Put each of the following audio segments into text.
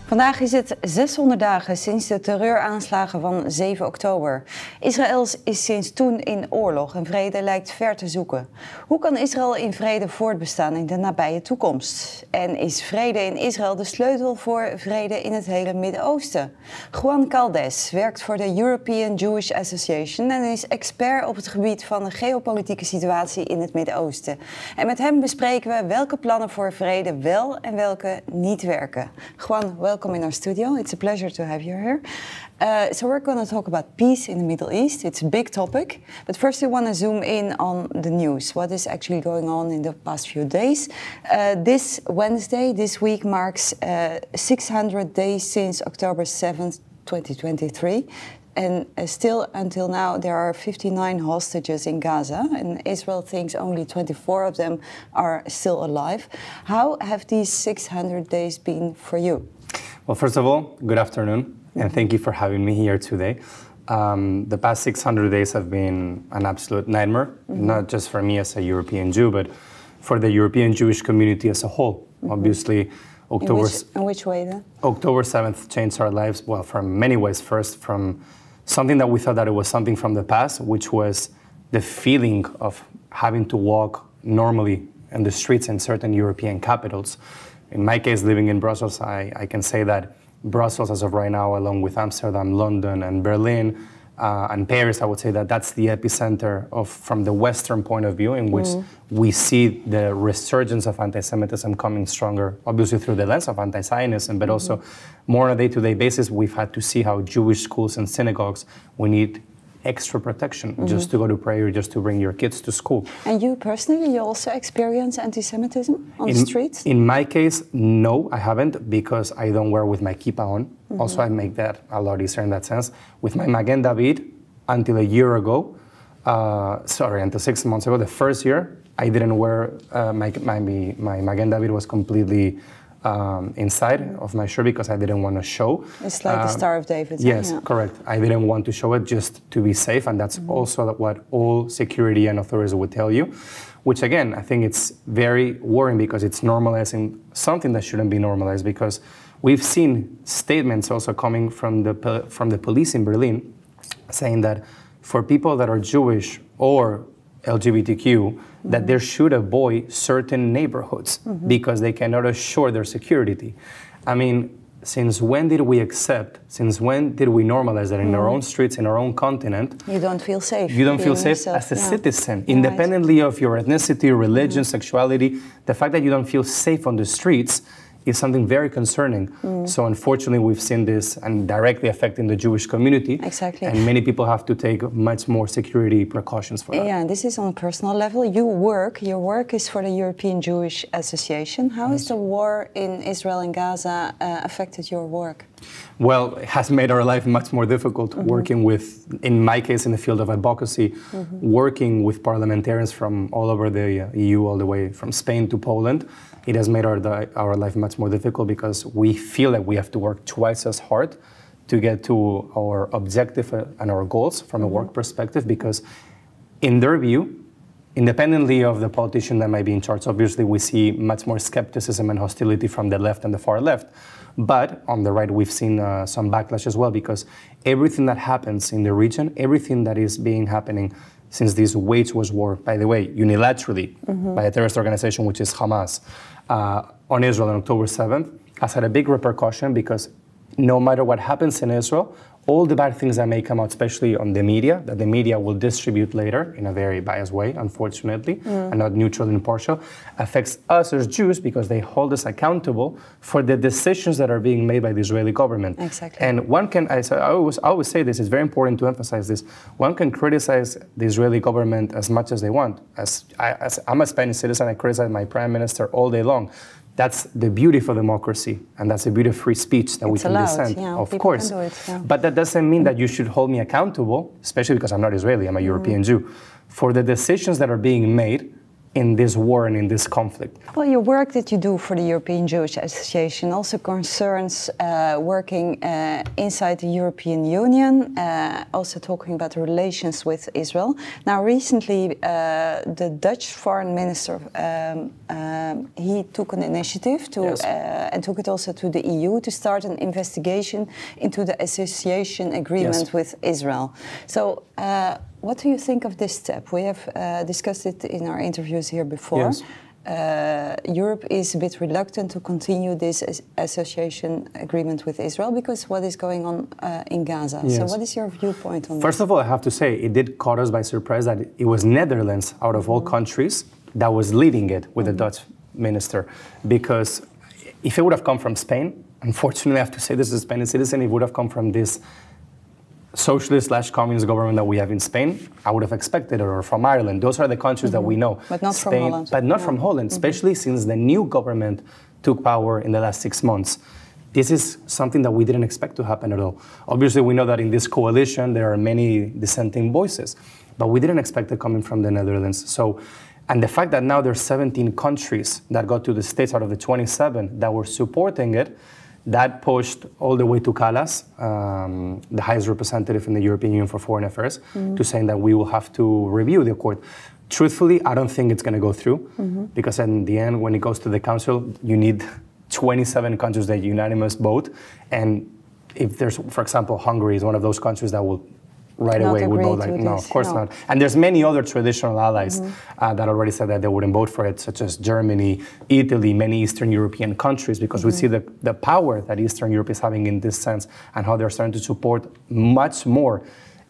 Vandaag is het 600 dagen sinds de terreuraanslagen van 7 oktober. Israël is sinds toen in oorlog en vrede lijkt ver te zoeken. Hoe kan Israël in vrede voortbestaan in de nabije toekomst? En is vrede in Israël de sleutel voor vrede in het hele Midden-Oosten? Juan Caldes werkt voor de European Jewish Association en is expert op het gebied van de geopolitieke situatie in het Midden-Oosten. En met hem bespreken we welke plannen voor vrede wel en welke niet werken. Juan, welcome in our studio. It's a pleasure to have you here. So we're going to talk about peace in the Middle East. It's a big topic. But first we want to zoom in on the news. What is actually going on in the past few days? This Wednesday, this week, marks 600 days since October 7th, 2023. And still, until now, there are 59 hostages in Gaza, and Israel thinks only 24 of them are still alive. How have these 600 days been for you? Well, first of all, good afternoon, and thank you for having me here today. The past 600 days have been an absolute nightmare, not just for me as a European Jew, but for the European Jewish community as a whole. Obviously, In which way then? October 7th changed our lives, well, from many ways. First, from something that we thought that it was something from the past, which was the feeling of having to walk normally in the streets in certain European capitals. In my case, living in Brussels, I can say that Brussels, as of right now, along with Amsterdam, London, and Berlin, and Paris, I would say that that's the epicenter from the Western point of view, in which we see the resurgence of anti-Semitism coming stronger, obviously through the lens of anti-Zionism, but also more on a day-to-day basis, we've had to see how Jewish schools and synagogues, we need extra protection just to go to prayer, just to bring your kids to school. And you personally, you also experience anti-Semitism on the streets? In my case, no, I haven't, because I don't wear with my kippah on. Also, I make that a lot easier in that sense. With my Magen David, until a year ago, until 6 months ago, the first year, I didn't wear, my Magen David was completely inside of my shirt because I didn't want to show. It's like the Star of David. Yes, correct. I didn't want to show it just to be safe, and that's also what all security and authorities would tell you, which again, I think it's very worrying because it's normalizing something that shouldn't be normalized, because we've seen statements also coming from the police in Berlin saying that for people that are Jewish or LGBTQ, that they should avoid certain neighborhoods because they cannot assure their security. I mean, since when did we accept, since when did we normalize that in our own streets, in our own continent? You don't feel safe. You don't feel safe as a citizen, independently of your ethnicity, religion, sexuality. The fact that you don't feel safe on the streets is something very concerning. So unfortunately, we've seen this and directly affecting the Jewish community. Exactly. And many people have to take much more security precautions for that. Yeah, this is on a personal level. Your work is for the European Jewish Association. How has the war in Israel and Gaza affected your work? Well, it has made our life much more difficult working with, in my case, in the field of advocacy, working with parliamentarians from all over the EU, all the way from Spain to Poland. It has made our life much more difficult because we feel that we have to work twice as hard to get to our objective and our goals from a work perspective, because in their view, independently of the politician that might be in charge, obviously we see much more skepticism and hostility from the left and the far left. But on the right, we've seen some backlash as well, because everything that happens in the region, everything that is happening since this wage war, by the way, unilaterally by a terrorist organization, which is Hamas, on Israel on October 7th, has had a big repercussion, because no matter what happens in Israel, all the bad things that may come out, especially on the media, that the media will distribute later in a very biased way, unfortunately, and not neutral and impartial, affects us as Jews because they hold us accountable for the decisions that are being made by the Israeli government. Exactly. And one can, I always say this, it's very important to emphasize this, one can criticize the Israeli government as much as they want. As I'm a Spanish citizen, I criticize my prime minister all day long. That's the beauty for democracy, and that's the beauty of free speech, that we can dissent, of course. But that doesn't mean that you should hold me accountable, especially because I'm not Israeli, I'm a European Jew, for the decisions that are being made in this war and in this conflict. Well, your work that you do for the European Jewish Association also concerns working inside the European Union, also talking about the relations with Israel. Now, recently, the Dutch foreign minister, he took an initiative to, and took it also to the EU to start an investigation into the association agreement with Israel. So, what do you think of this step? We have discussed it in our interviews here before. Europe is a bit reluctant to continue this association agreement with Israel because what is going on in Gaza. So what is your viewpoint on this? First of all, I have to say, it did caught us by surprise that it was Netherlands, out of all countries, that was leading it with the Dutch minister. Because if it would have come from Spain, unfortunately I have to say this is a Spanish citizen, it would have come from this socialist/communist government that we have in Spain, I would have expected it, or from Ireland. Those are the countries that we know. But not Spain, from Holland. But not from Holland, especially since the new government took power in the last 6 months. This is something that we didn't expect to happen at all. Obviously, we know that in this coalition, there are many dissenting voices, but we didn't expect it coming from the Netherlands. So, and the fact that now there's 17 countries that got to the States out of the 27 that were supporting it, that pushed all the way to Kallas, the highest representative in the European Union for Foreign Affairs, to saying that we will have to review the accord. Truthfully, I don't think it's going to go through, because in the end, when it goes to the Council, you need 27 countries that unanimous vote. And if there's, for example, Hungary is one of those countries that will right away would vote like, no, of course not. And there's many other traditional allies that already said that they wouldn't vote for it, such as Germany, Italy, many Eastern European countries, because we see the power that Eastern Europe is having in this sense and how they're starting to support much more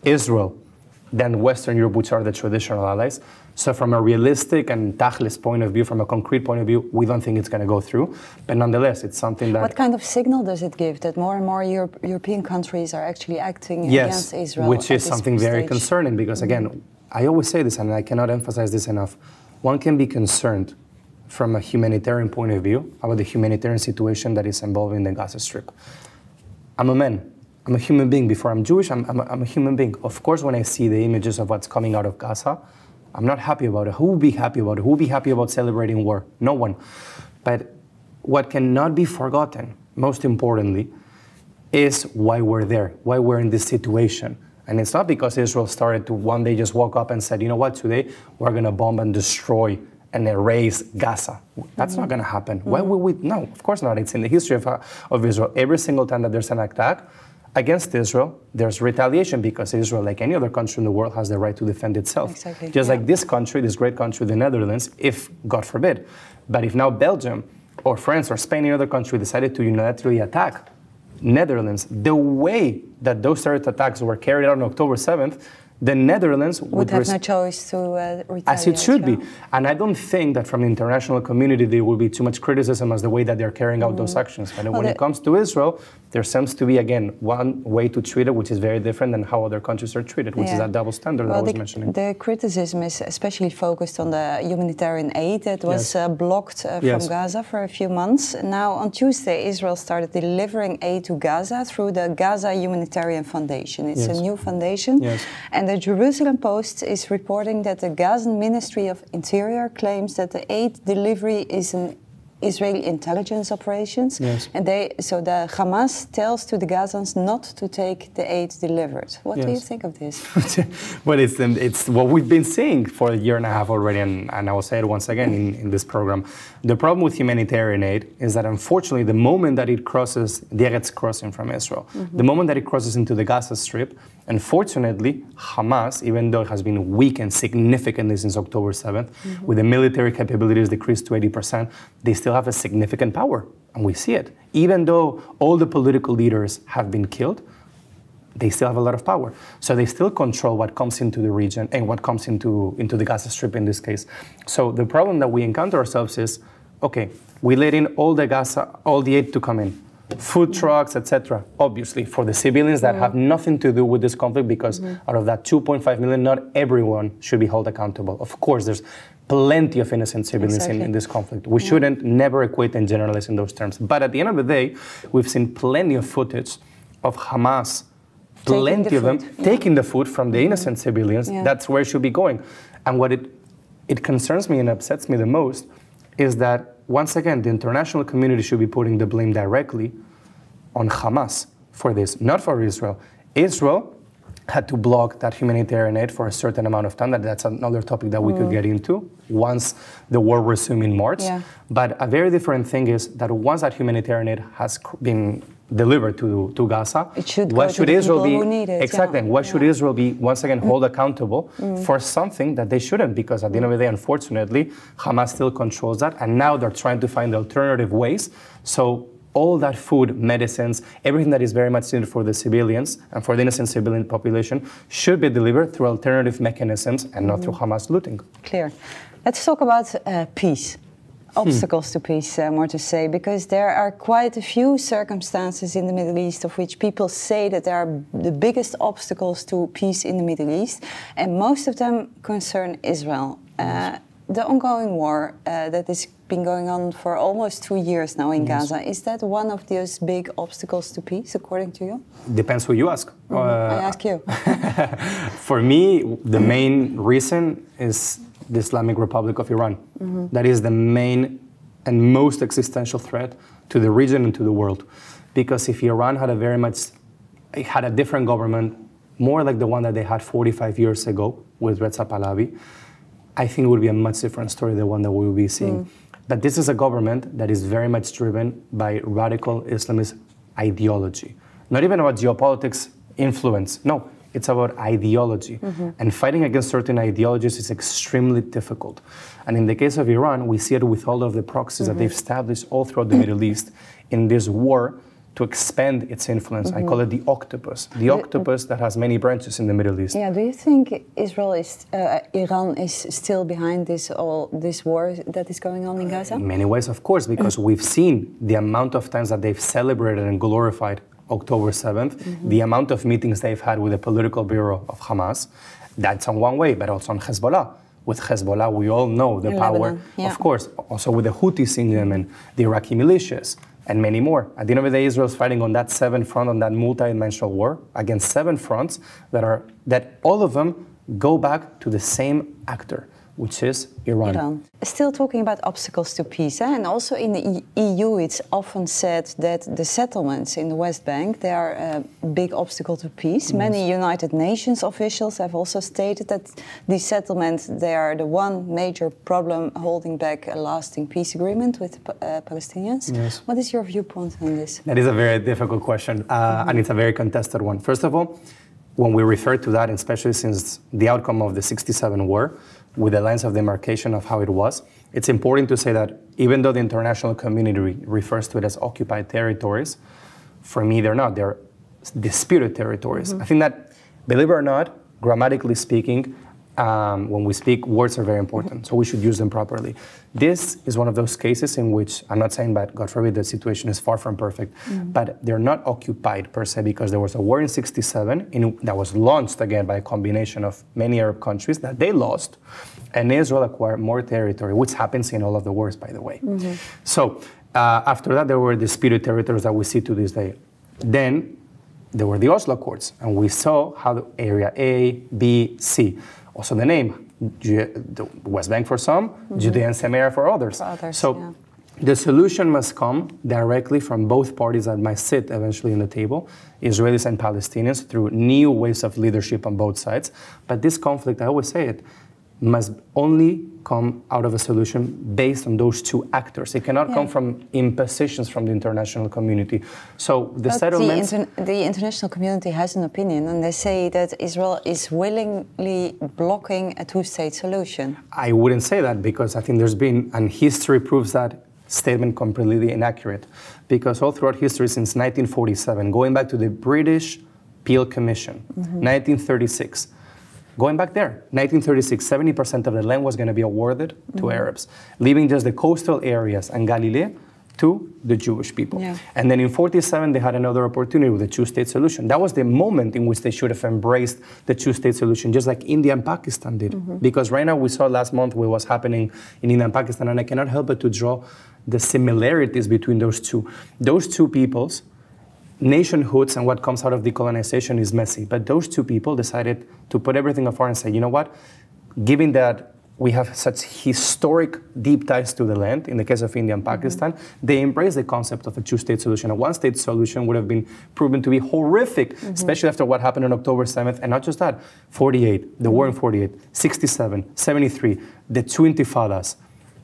Israel than Western Europe, which are the traditional allies. So from a realistic and tachlis point of view, from a concrete point of view, we don't think it's going to go through. But nonetheless, it's something that... What kind of signal does it give that more and more European countries are actually acting against Israel? Which is something very concerning, because again, I always say this and I cannot emphasize this enough. One can be concerned from a humanitarian point of view about the humanitarian situation that is involving the Gaza Strip. I'm a man. I'm a human being. Before I'm Jewish, I'm a human being. Of course, when I see the images of what's coming out of Gaza, I'm not happy about it. Who will be happy about it? Who will be happy about celebrating war? No one. But what cannot be forgotten, most importantly, is why we're there, why we're in this situation. And it's not because Israel started to one day just woke up and said, you know what, today we're going to bomb and destroy and erase Gaza. That's not going to happen. Why would we? No, of course not. It's in the history of Israel. Every single time that there's an attack against Israel, there's retaliation, because Israel, like any other country in the world, has the right to defend itself. Exactly. Just like this country, this great country, the Netherlands, if, God forbid. But if now Belgium or France or Spain, any other country, decided to unilaterally attack Netherlands, the way that those terrorist attacks were carried out on October 7th, the Netherlands would have no choice to retaliate. As it should be. And I don't think that from the international community there will be too much criticism as the way that they're carrying out those actions. But when it comes to Israel, there seems to be, again, one way to treat it, which is very different than how other countries are treated, which is that double standard that I was mentioning. The criticism is especially focused on the humanitarian aid that was blocked from Gaza for a few months. Now, on Tuesday, Israel started delivering aid to Gaza through the Gaza Humanitarian Foundation. It's a new foundation. And the Jerusalem Post is reporting that the Gazan Ministry of Interior claims that the aid delivery is an Israeli intelligence operations, and so the Hamas tells to the Gazans not to take the aid delivered. What do you think of this? Well, it's what we've been seeing for a year and a half already, and I will say it once again in this program. The problem with humanitarian aid is that unfortunately, the moment that it crosses the Eretz crossing from Israel, the moment that it crosses into the Gaza Strip, unfortunately, Hamas, even though it has been weakened significantly since October 7th, with the military capabilities decreased to 80%, they still have a significant power, and we see it. Even though all the political leaders have been killed, they still have a lot of power. So they still control what comes into the region and what comes into the Gaza Strip in this case. So the problem that we encounter ourselves is, okay, we let in all the aid to come in. Food trucks, etc. Obviously, for the civilians that have nothing to do with this conflict, because out of that 2.5 million, not everyone should be held accountable. Of course, there's plenty of innocent civilians in this conflict. We shouldn't never equate and generalize in those terms. But at the end of the day, we've seen plenty of footage of Hamas, plenty of them taking the food from the innocent civilians. That's where it should be going. And what it it concerns me and upsets me the most is that, once again, the international community should be putting the blame directly on Hamas for this, not for Israel. Israel had to block that humanitarian aid for a certain amount of time. That's another topic that we could get into once the war resumed in March. Yeah. But a very different thing is that once that humanitarian aid has been delivered to Gaza, it should what go should to the Israel people be who need it, exactly? yeah. What should Israel be once again hold accountable for something that they shouldn't? Because at the end of the day, unfortunately, Hamas still controls that, and now they're trying to find alternative ways. So all that food, medicines, everything that is very much needed for the civilians and for the innocent civilian population should be delivered through alternative mechanisms and not through Hamas looting. Clear. Let's talk about peace. Obstacles to peace, more to say, because there are quite a few circumstances in the Middle East of which people say that they are the biggest obstacles to peace in the Middle East, and most of them concern Israel. The ongoing war that has been going on for almost 2 years now in Gaza, is that one of those big obstacles to peace, according to you? Depends who you ask. I ask you. For me, the main reason is the Islamic Republic of Iran. That is the main and most existential threat to the region and to the world. Because if Iran had a different government, more like the one that they had 45 years ago with Reza Pahlavi, I think it would be a much different story than the one that we will be seeing. But this is a government that is very much driven by radical Islamist ideology. Not even about geopolitics influence. No, it's about ideology. And fighting against certain ideologies is extremely difficult. And in the case of Iran, we see it with all of the proxies that they've established all throughout the Middle East in this war to expand its influence. I call it the octopus that has many branches in the Middle East. Yeah, do you think Iran is still behind this war that is going on in Gaza? In many ways, of course, because we've seen the amount of times that they've celebrated and glorified October 7th, the amount of meetings they've had with the political bureau of Hamas. That's on one way, but also on Hezbollah. With Hezbollah, we all know the power, Lebanon, yeah. Of course, also with the Houthis in Yemen, the Iraqi militias, and many more. At the end of the day, Israel is fighting on that seven front, on that multi-dimensional war, against 7 fronts that all of them go back to the same actor, which is Iran. Still talking about obstacles to peace, and also in the EU, it's often said that the settlements in the West Bank, they are a big obstacle to peace. Many United Nations officials have also stated that these settlements, they are the one major problem holding back a lasting peace agreement with Palestinians. Yes. What is your viewpoint on this? That is a very difficult question, and it's a very contested one. First of all, when we refer to that, especially since the outcome of the 67 war, with the lines of demarcation of how it was, it's important to say that even though the international community refers to it as occupied territories, for me they're not. They're disputed territories. I think that, believe it or not, grammatically speaking, when we speak, words are very important, so we should use them properly. This is one of those cases in which, I'm not saying that, God forbid, the situation is far from perfect, but they're not occupied per se, because there was a war in 67 that was launched again by a combination of many Arab countries that they lost, and Israel acquired more territory, which happens in all of the wars, by the way. So after that, there were disputed territories that we see to this day. Then there were the Oslo Accords, and we saw how the Area A, B, C, also the name, the West Bank for some, Judea and Samaria for others. So the solution must come directly from both parties that might sit eventually in the table, Israelis and Palestinians, through new ways of leadership on both sides. But this conflict, I always say it, must only come out of a solution based on those two actors. It cannot come from impositions from the international community. So the settlements... The international community has an opinion, and they say that Israel is willingly blocking a two-state solution. I wouldn't say that, because I think there's been, and history proves that statement completely inaccurate. Because all throughout history since 1947, going back to the British Peel Commission, 1936, going back there, 1936, 70% of the land was going to be awarded to Arabs, leaving just the coastal areas and Galilee to the Jewish people. And then in 47, they had another opportunity with the two-state solution. That was the moment in which they should have embraced the two-state solution, just like India and Pakistan did. Because right now, we saw last month what was happening in India and Pakistan, and I cannot help but to draw the similarities between those two. Those two peoples, nationhoods and what comes out of decolonization is messy, but those two people decided to put everything apart and say, you know what, given that we have such historic deep ties to the land. In the case of India and Pakistan, they embrace the concept of a two-state solution. A one-state solution would have been proven to be horrific, especially after what happened on October 7th. And not just that, 48, the war in 48, 67, 73, the two intifadas,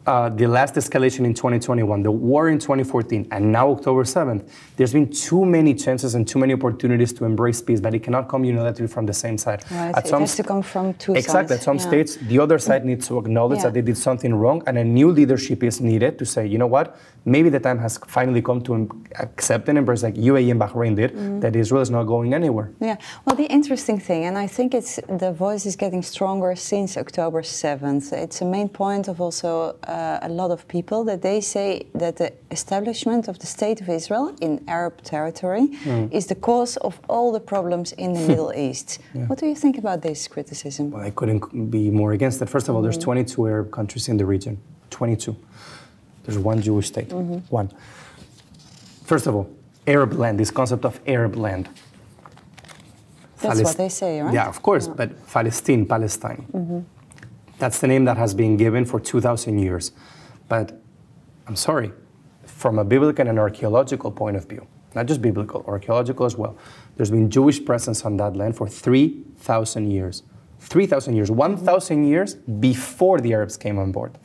the last escalation in 2021, the war in 2014, and now October 7th, there's been too many chances and too many opportunities to embrace peace, but it cannot come unilaterally from the same side. Right. It has to come from two sides. Exactly. At some states, the other side needs to acknowledge that they did something wrong, and a new leadership is needed to say, you know what, maybe the time has finally come to accept and embrace, like UAE and Bahrain did, that Israel is not going anywhere. Yeah. Well, the interesting thing, and I think the voice is getting stronger since October 7th. It's a main point of also a lot of people that they say that the establishment of the State of Israel in Arab territory is the cause of all the problems in the Middle East. What do you think about this criticism? Well, I couldn't be more against it. First of all, there's 22 Arab countries in the region. 22. There's one Jewish state. One. First of all, Arab land, this concept of Arab land. That's what they say, right? Yeah, of course, but Palestine. That's the name that has been given for 2,000 years. But I'm sorry, from a biblical and archaeological point of view, not just biblical, archaeological as well, there's been Jewish presence on that land for 3,000 years. 3,000 years, 1,000 years before the Arabs came on board.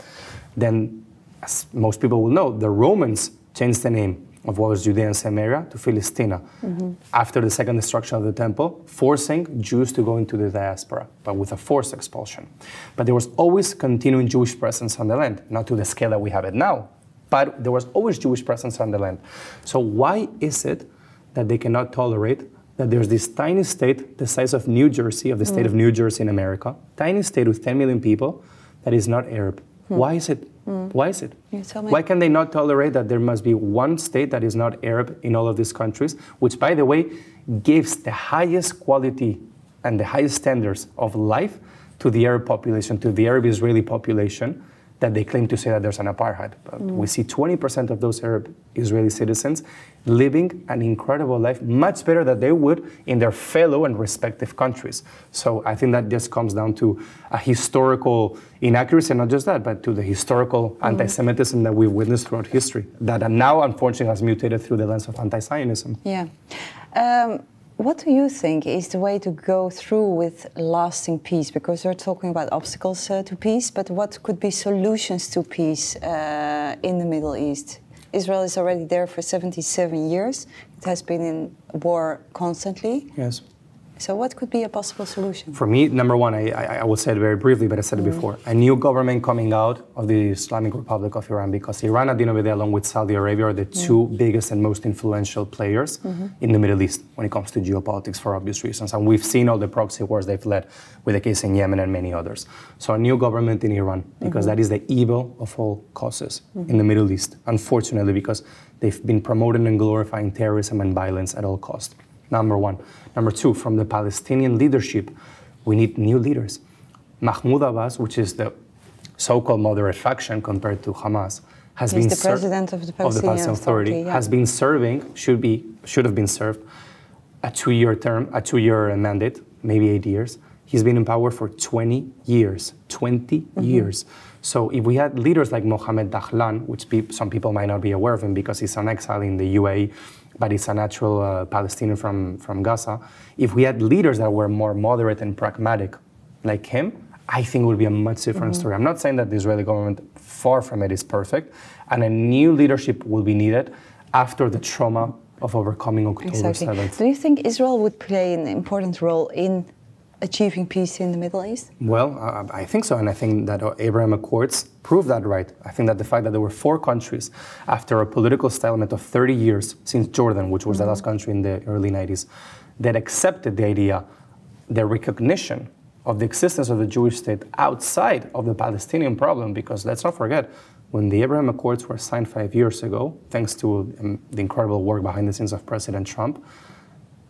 Then, as most people will know, the Romans changed the name of what was Judea and Samaria to Philistina after the second destruction of the temple, forcing Jews to go into the diaspora, but with a forced expulsion. But there was always continuing Jewish presence on the land, not to the scale that we have it now, but there was always Jewish presence on the land. So why is it that they cannot tolerate that there's this tiny state, the size of New Jersey, of the state of New Jersey in America, tiny state with 10 million people, that is not Arab? Why is it? Why is it? You tell me. Why can they not tolerate that there must be one state that is not Arab in all of these countries, which, by the way, gives the highest quality and the highest standards of life to the Arab population, to the Arab Israeli population, that they claim to say that there's an apartheid. But we see 20% of those Arab Israeli citizens living an incredible life, much better than they would in their fellow and respective countries. So I think that just comes down to a historical inaccuracy, and not just that, but to the historical anti-Semitism that we've witnessed throughout history, that now unfortunately has mutated through the lens of anti-Zionism. Yeah. What do you think is the way to go through with lasting peace? Because we're talking about obstacles to peace, but what could be solutions to peace in the Middle East? Israel is already there for 77 years. It has been in war constantly. Yes. So what could be a possible solution? For me, number one, I will say it very briefly, but I said it before, a new government coming out of the Islamic Republic of Iran, because Iran, at the end of the day, along with Saudi Arabia, are the two biggest and most influential players in the Middle East when it comes to geopolitics for obvious reasons. And we've seen all the proxy wars they've led, with the case in Yemen and many others. So a new government in Iran, because that is the evil of all causes in the Middle East, unfortunately, because they've been promoting and glorifying terrorism and violence at all costs. Number one. Number two, from the Palestinian leadership, we need new leaders. Mahmoud Abbas, which is the so-called moderate faction compared to Hamas, has been the president of the Palestinian Authority, has been serving, should have been served a 2-year term, a 2-year mandate, maybe 8 years. He's been in power for 20 years, 20 years. So if we had leaders like Mohammed Dahlan, which some people might not be aware of him because he's an exile in the UAE, but he's a natural Palestinian from Gaza. If we had leaders that were more moderate and pragmatic like him, I think it would be a much different story. I'm not saying that the Israeli government, far from it, is perfect, and a new leadership will be needed after the trauma of overcoming October 7th. Do you think Israel would play an important role in achieving peace in the Middle East? Well, I think so, and I think that Abraham Accords proved that right. I think that the fact that there were 4 countries after a political stalemate of 30 years since Jordan, which was the last country in the early 90s, that accepted the idea, the recognition of the existence of the Jewish state outside of the Palestinian problem, because let's not forget, when the Abraham Accords were signed 5 years ago, thanks to the incredible work behind the scenes of President Trump,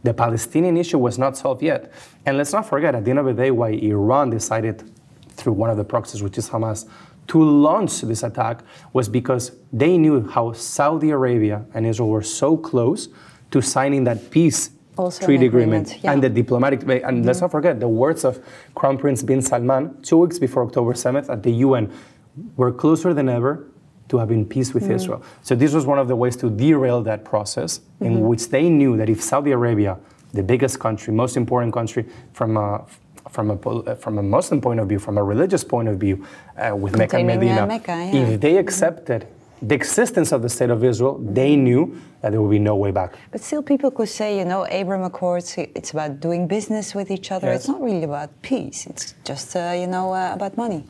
the Palestinian issue was not solved yet. And let's not forget, at the end of the day, why Iran decided, through one of the proxies, which is Hamas, to launch this attack was because they knew how Saudi Arabia and Israel were so close to signing that peace Also treaty agreement, yeah. and the diplomatic way. And let's not forget the words of Crown Prince bin Salman 2 weeks before October 7th at the UN. We're closer than ever to having peace with Israel. So this was one of the ways to derail that process, in which they knew that if Saudi Arabia, the biggest country, most important country from a Muslim point of view, from a religious point of view, with Mecca and Medina, if they accepted the existence of the State of Israel, they knew that there would be no way back. But still people could say, you know, Abraham Accords, it's about doing business with each other. Yes. It's not really about peace. It's just, about money.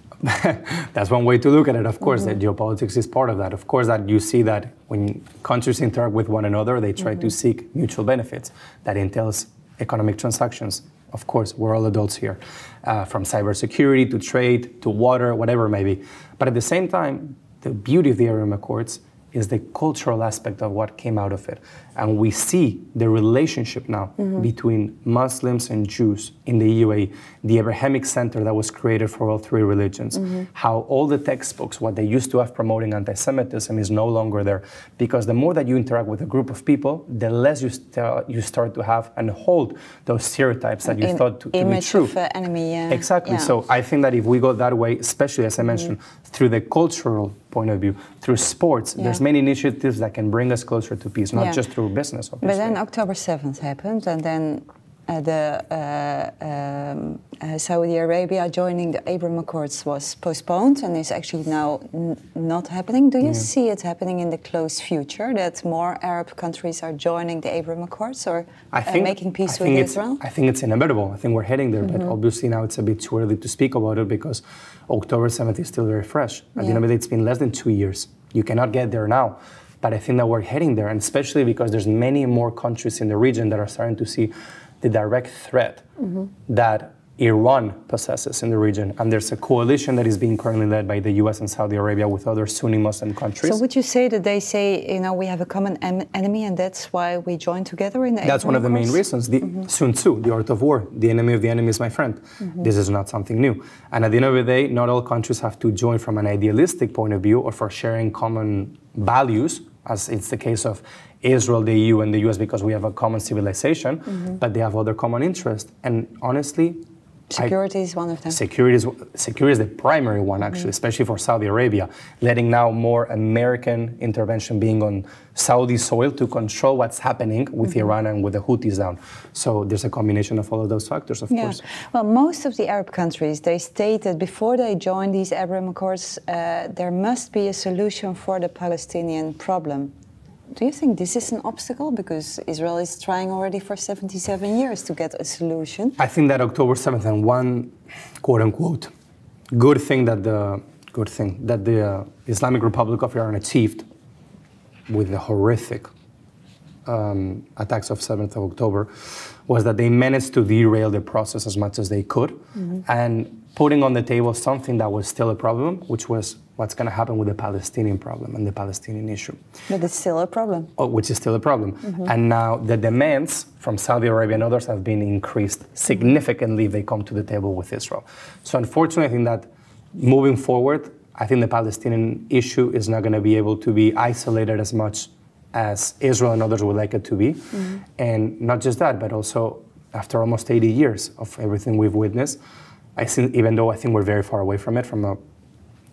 That's one way to look at it. Of course, that geopolitics is part of that. Of course, that you see that when countries interact with one another, they try to seek mutual benefits. That entails economic transactions. Of course, we're all adults here, from cybersecurity to trade to water, whatever it may be. But at the same time, the beauty of the Abraham Accords is the cultural aspect of what came out of it. And we see the relationship now between Muslims and Jews in the UAE, the Abrahamic Center that was created for all three religions, how all the textbooks, what they used to have promoting anti-Semitism is no longer there. Because the more that you interact with a group of people, the less you start to have and hold those stereotypes that you thought to be true. Image of enemy, Exactly. Yeah. So I think that if we go that way, especially as I mentioned, through the cultural point of view, through sports, there's many initiatives that can bring us closer to peace, not just through business, obviously. But then October 7th happened, and then Saudi Arabia joining the Abraham Accords was postponed and is actually now not happening. Do you see it happening in the close future, that more Arab countries are joining the Abraham Accords or making peace with Israel? I think it's inevitable. I think we're heading there, but obviously now it's a bit too early to speak about it because October 7th is still very fresh. At the end of the day, it's been less than 2 years. You cannot get there now. But I think that we're heading there, and especially because there's many more countries in the region that are starting to see the direct threat that Iran possesses in the region. And there's a coalition that is being currently led by the US and Saudi Arabia with other Sunni Muslim countries. So would you say that they say, we have a common enemy and that's why we join together in the That's one of the main reasons. Sun Tzu, The Art of War, the enemy of the enemy is my friend. This is not something new. And at the end of the day, not all countries have to join from an idealistic point of view or for sharing common values, as it's the case of Israel, the EU, and the US, because we have a common civilization, but they have other common interests. And honestly, security is one of them. Security is the primary one, actually, especially for Saudi Arabia, letting now more American intervention being on Saudi soil to control what's happening with Iran and with the Houthis down. So there's a combination of all of those factors, of course. Well, most of the Arab countries, they stated before they joined these Abraham Accords, there must be a solution for the Palestinian problem. Do you think this is an obstacle? Because Israel is trying already for 77 years to get a solution. I think that October 7th and one quote-unquote good thing that the Islamic Republic of Iran achieved with the horrific attacks of 7th of October was that they managed to derail the process as much as they could and putting on the table something that was still a problem, which was what's going to happen with the Palestinian problem and the Palestinian issue. But it's still a problem. Which is still a problem. And now the demands from Saudi Arabia and others have been increased significantly if they come to the table with Israel. So unfortunately, I think that moving forward, I think the Palestinian issue is not going to be able to be isolated as much as Israel and others would like it to be. And not just that, but also after almost 80 years of everything we've witnessed, I think, even though I think we're very far away from it from a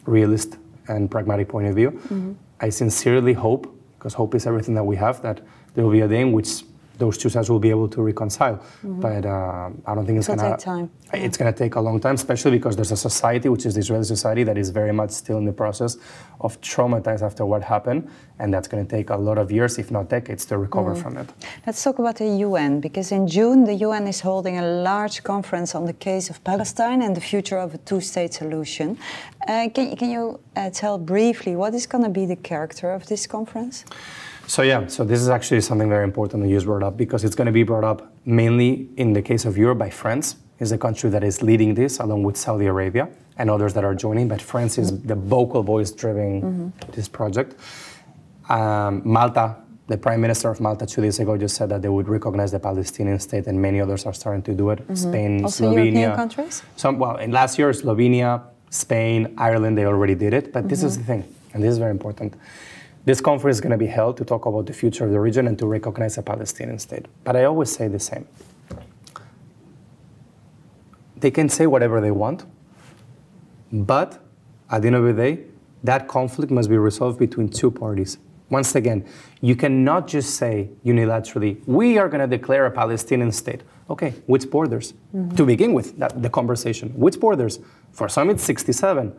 realist and pragmatic point of view, I sincerely hope, because hope is everything that we have, that there will be a day in which those two sides will be able to reconcile. But I don't think it's going to take time. It's going to take a long time, especially because there's a society, which is the Israeli society, that is very much still in the process of traumatized after what happened, and that's going to take a lot of years, if not decades, to recover from it. Let's talk about the UN, because in June the UN is holding a large conference on the case of Palestine and the future of a two-state solution. Can you tell briefly what is going to be the character of this conference? So this is actually something very important that you brought up, because it's going to be brought up mainly in the case of Europe by France, is the country that is leading this, along with Saudi Arabia and others that are joining, but France is the vocal voice driving this project. Malta, the Prime Minister of Malta 2 days ago just said that they would recognize the Palestinian state, and many others are starting to do it. Spain, also Slovenia. European countries? In last year, Slovenia, Spain, Ireland, they already did it, but this is the thing, and this is very important. This conference is going to be held to talk about the future of the region and to recognize a Palestinian state. But I always say the same. They can say whatever they want, but at the end of the day, that conflict must be resolved between two parties. Once again, you cannot just say unilaterally, we are going to declare a Palestinian state. Okay, which borders? To begin with, the conversation. Which borders? For some, it's 67.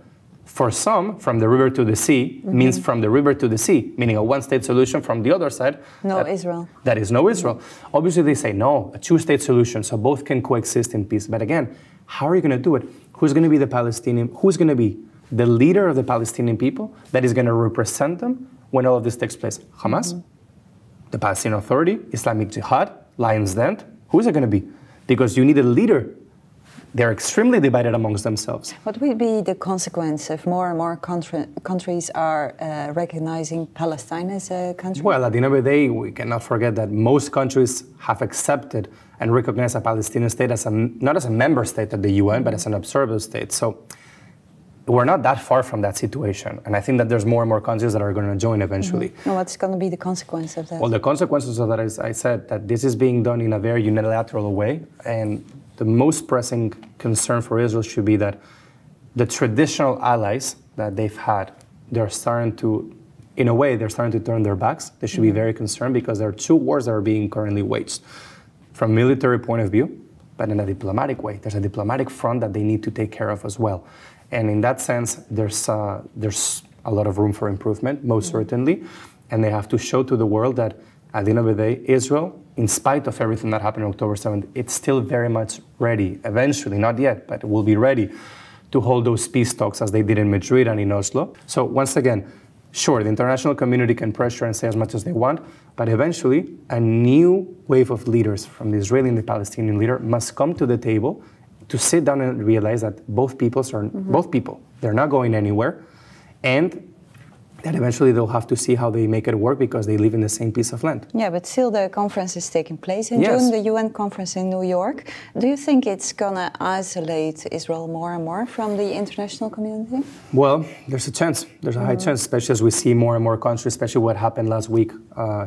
For some, from the river to the sea means from the river to the sea, meaning a one-state solution. From the other side, Israel. That is no Israel. Obviously, they say no, a two-state solution, so both can coexist in peace. But again, how are you going to do it? Who's going to be the Palestinian? Who's going to be the leader of the Palestinian people that is going to represent them when all of this takes place? Hamas, the Palestinian Authority, Islamic Jihad, Lions Den. Who is it going to be? Because you need a leader. They're extremely divided amongst themselves. What will be the consequence if more and more countries are recognizing Palestine as a country? Well, at the end of the day, we cannot forget that most countries have accepted and recognized a Palestinian state as not as a member state of the UN, but as an observer state. So we're not that far from that situation. And I think that there's more and more countries that are going to join eventually. And what's going to be the consequence of that? Well, the consequences of that is, I said, that this is being done in a very unilateral way. And the most pressing concern for Israel should be that the traditional allies that they've had, they're starting to, in a way, they're starting to turn their backs. They should be very concerned because there are two wars that are being currently waged. From a military point of view, but in a diplomatic way. There's a diplomatic front that they need to take care of as well. And in that sense, there's a lot of room for improvement, most certainly. And they have to show to the world that at the end of the day, Israel, in spite of everything that happened on October 7th, it's still very much ready, eventually, not yet, but it will be ready to hold those peace talks as they did in Madrid and in Oslo. So once again, sure, the international community can pressure and say as much as they want, but eventually a new wave of leaders from the Israeli and the Palestinian leader must come to the table to sit down and realize that both peoples are both people. They're not going anywhere, and that eventually they'll have to see how they make it work because they live in the same piece of land. Yeah, but still the conference is taking place in June, the UN conference in New York. Do you think it's going to isolate Israel more and more from the international community? Well, there's a chance. There's a high chance, especially as we see more and more countries, especially what happened last week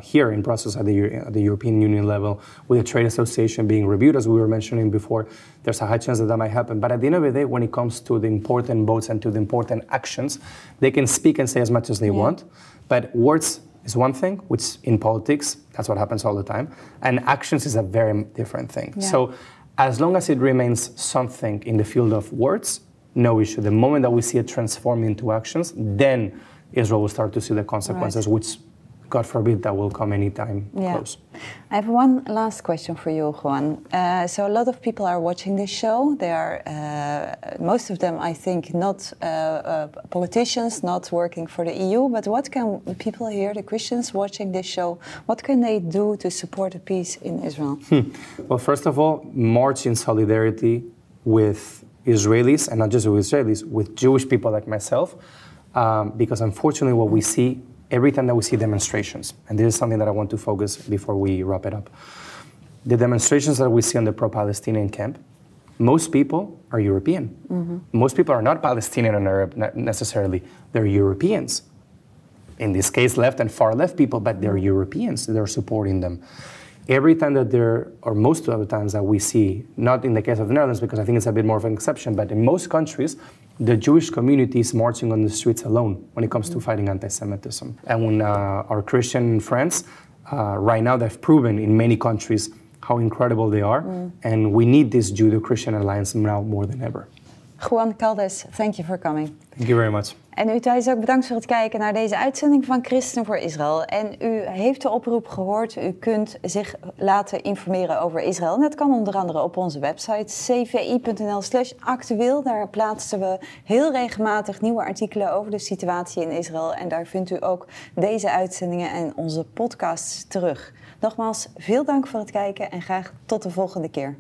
here in Brussels at the European Union level, with the trade association being reviewed, as we were mentioning before. There's a high chance that that might happen. But at the end of the day, when it comes to the important votes and to the important actions, they can speak and say as much as they want. But words is one thing, which in politics, that's what happens all the time. And actions is a very different thing. Yeah. So as long as it remains something in the field of words, no issue. The moment that we see it transform into actions, then Israel will start to see the consequences, which, God forbid, that will come anytime close. I have one last question for you, Juan. So a lot of people are watching this show. They are, most of them, I think, not politicians, not working for the EU. But what can people here, the Christians watching this show, what can they do to support the peace in Israel? Well, first of all, march in solidarity with Israelis, and not just with Israelis, with Jewish people like myself, because unfortunately what we see every time that we see demonstrations, and this is something that I want to focus before we wrap it up, the demonstrations that we see on the pro-Palestinian camp, most people are European. Most people are not Palestinian and Arab necessarily, they're Europeans. In this case, left and far left people, but they're Europeans, they're supporting them. Every time that or most of the times that we see, not in the case of the Netherlands, because I think it's a bit more of an exception, but in most countries, the Jewish community is marching on the streets alone when it comes to fighting anti-Semitism. And when our Christian friends, right now they've proven in many countries how incredible they are, and we need this Judeo-Christian alliance now more than ever. Juan Caldes, thank you for coming. Thank you very much. En u thuis ook bedankt voor het kijken naar deze uitzending van Christen voor Israël. En u heeft de oproep gehoord. U kunt zich laten informeren over Israël. En dat kan onder andere op onze website cvi.nl/actueel. Daar plaatsen we heel regelmatig nieuwe artikelen over de situatie in Israël. En daar vindt u ook deze uitzendingen en onze podcasts terug. Nogmaals, veel dank voor het kijken en graag tot de volgende keer.